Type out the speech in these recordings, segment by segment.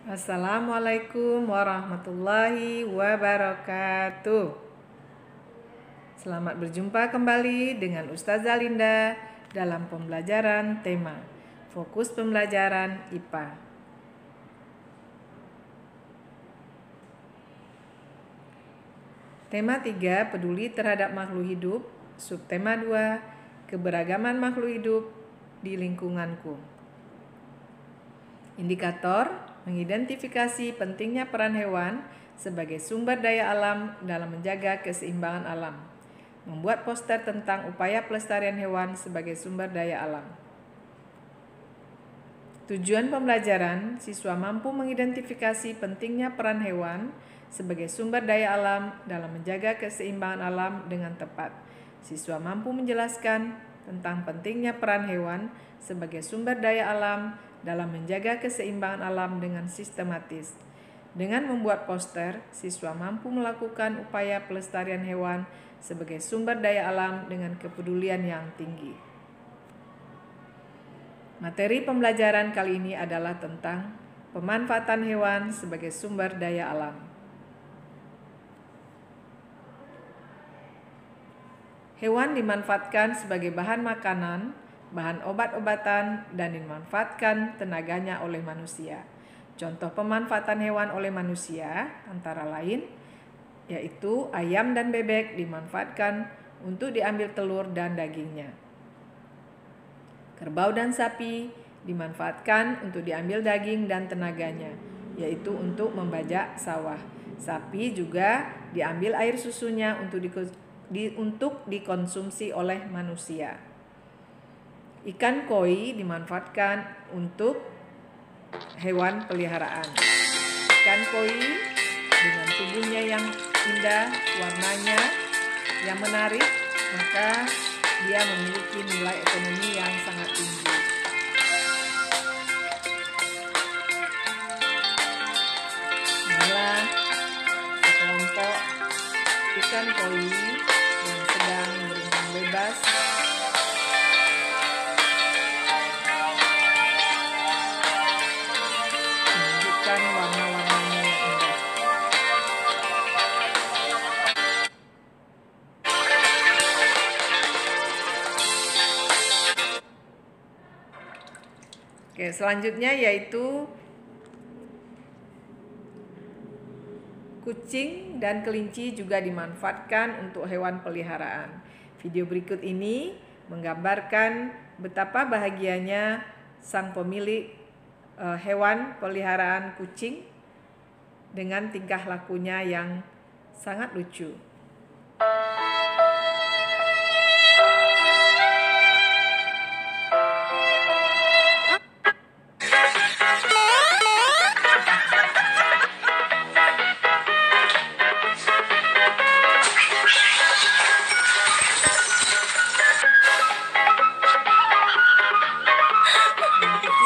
Assalamualaikum warahmatullahi wabarakatuh. Selamat berjumpa kembali dengan Ustazah Linda dalam pembelajaran tema Fokus Pembelajaran IPA. Tema 3, peduli terhadap makhluk hidup. Subtema 2, keberagaman makhluk hidup di lingkunganku. Indikator mengidentifikasi pentingnya peran hewan sebagai sumber daya alam dalam menjaga keseimbangan alam. Membuat poster tentang upaya pelestarian hewan sebagai sumber daya alam. Tujuan pembelajaran, siswa mampu mengidentifikasi pentingnya peran hewan sebagai sumber daya alam dalam menjaga keseimbangan alam dengan tepat. Siswa mampu menjelaskan tentang pentingnya peran hewan sebagai sumber daya alam dalam menjaga keseimbangan alam dengan sistematis. Dengan membuat poster, siswa mampu melakukan upaya pelestarian hewan sebagai sumber daya alam dengan kepedulian yang tinggi. Materi pembelajaran kali ini adalah tentang pemanfaatan hewan sebagai sumber daya alam. Hewan dimanfaatkan sebagai bahan makanan, bahan obat-obatan, dan dimanfaatkan tenaganya oleh manusia. Contoh pemanfaatan hewan oleh manusia antara lain yaitu ayam dan bebek dimanfaatkan untuk diambil telur dan dagingnya. Kerbau dan sapi dimanfaatkan untuk diambil daging dan tenaganya, yaitu untuk membajak sawah. Sapi juga diambil air susunya untuk dikonsumsi oleh manusia. Ikan koi dimanfaatkan untuk hewan peliharaan. Ikan koi dengan tubuhnya yang indah, warnanya yang menarik, maka dia memiliki nilai ekonomi yang sangat tinggi. Inilah sekelompok ikan koi yang sedang berenang bebas. Menunjukkan warna-warnanya yang indah. Oke, selanjutnya yaitu kucing dan kelinci juga dimanfaatkan untuk hewan peliharaan. Video berikut ini menggambarkan betapa bahagianya sang pemilik hewan peliharaan kucing dengan tingkah lakunya yang sangat lucu.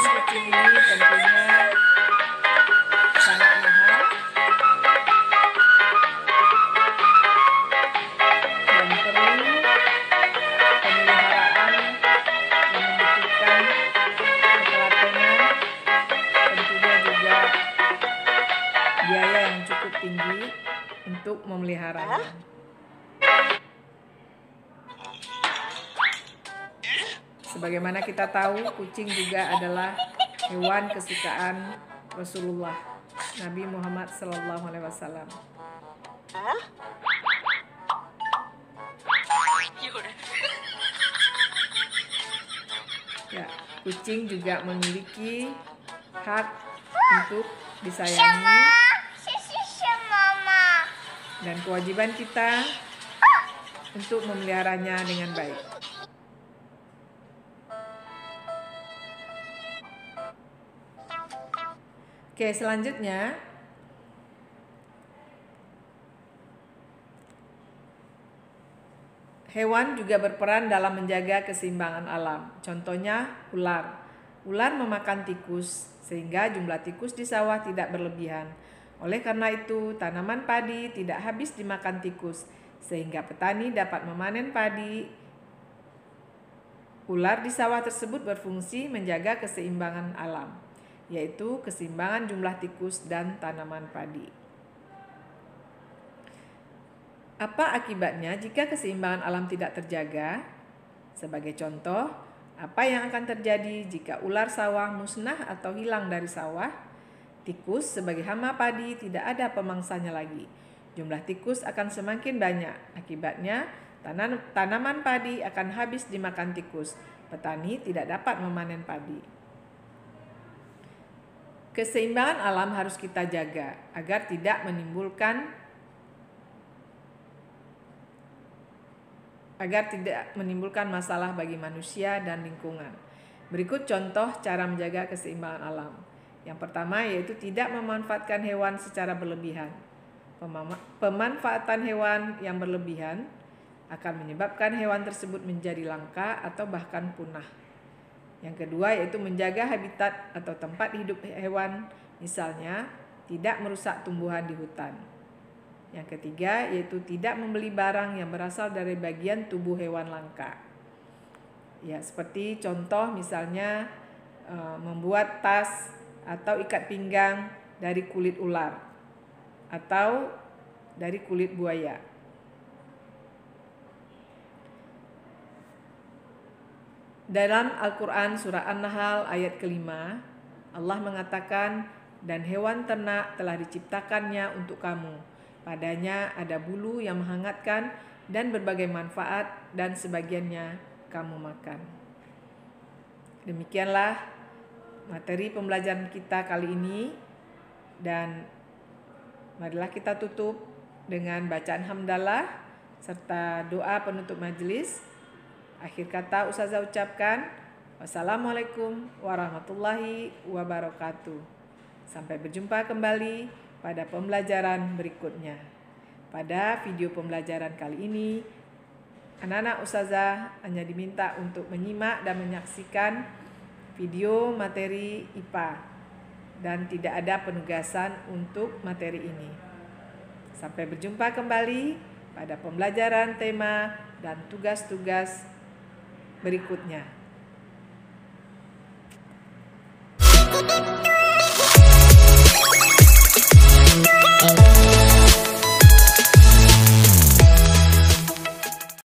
Kucing ini tentunya sangat mahal dan perlu pemeliharaan yang membutuhkan ketelatenan, tentunya juga biaya yang cukup tinggi untuk memeliharanya. Sebagaimana kita tahu, kucing juga adalah hewan kesukaan Rasulullah Nabi Muhammad SAW. Ya, kucing juga memiliki hak untuk disayangi dan kewajiban kita untuk memeliharanya dengan baik. Oke, selanjutnya hewan juga berperan dalam menjaga keseimbangan alam. Contohnya ular. Ular memakan tikus sehingga jumlah tikus di sawah tidak berlebihan. Oleh karena itu, tanaman padi tidak habis dimakan tikus sehingga petani dapat memanen padi. Ular di sawah tersebut berfungsi menjaga keseimbangan alam. yaitu keseimbangan jumlah tikus dan tanaman padi. Apa akibatnya jika keseimbangan alam tidak terjaga? Sebagai contoh, apa yang akan terjadi jika ular sawah musnah atau hilang dari sawah? Tikus sebagai hama padi tidak ada pemangsanya lagi. Jumlah tikus akan semakin banyak. Akibatnya, tanaman padi akan habis dimakan tikus. Petani tidak dapat memanen padi. Keseimbangan alam harus kita jaga agar tidak menimbulkan masalah bagi manusia dan lingkungan. Berikut contoh cara menjaga keseimbangan alam. Yang pertama yaitu tidak memanfaatkan hewan secara berlebihan. Pemanfaatan hewan yang berlebihan akan menyebabkan hewan tersebut menjadi langka atau bahkan punah. Yang kedua yaitu menjaga habitat atau tempat hidup hewan, misalnya tidak merusak tumbuhan di hutan. Yang ketiga yaitu tidak membeli barang yang berasal dari bagian tubuh hewan langka. Ya, seperti contoh misalnya membuat tas atau ikat pinggang dari kulit ular atau dari kulit buaya. Dalam Al-Quran surah An-Nahl ayat ke-5, Allah mengatakan, "Dan hewan ternak telah diciptakannya untuk kamu. Padanya ada bulu yang menghangatkan dan berbagai manfaat, dan sebagiannya kamu makan." Demikianlah materi pembelajaran kita kali ini, dan marilah kita tutup dengan bacaan hamdalah serta doa penutup majelis. Akhir kata Ustazah ucapkan, wassalamualaikum warahmatullahi wabarakatuh. Sampai berjumpa kembali pada pembelajaran berikutnya. Pada video pembelajaran kali ini, anak-anak Ustazah hanya diminta untuk menyimak dan menyaksikan video materi IPA dan tidak ada penugasan untuk materi ini. Sampai berjumpa kembali pada pembelajaran tema dan tugas-tugas berikutnya.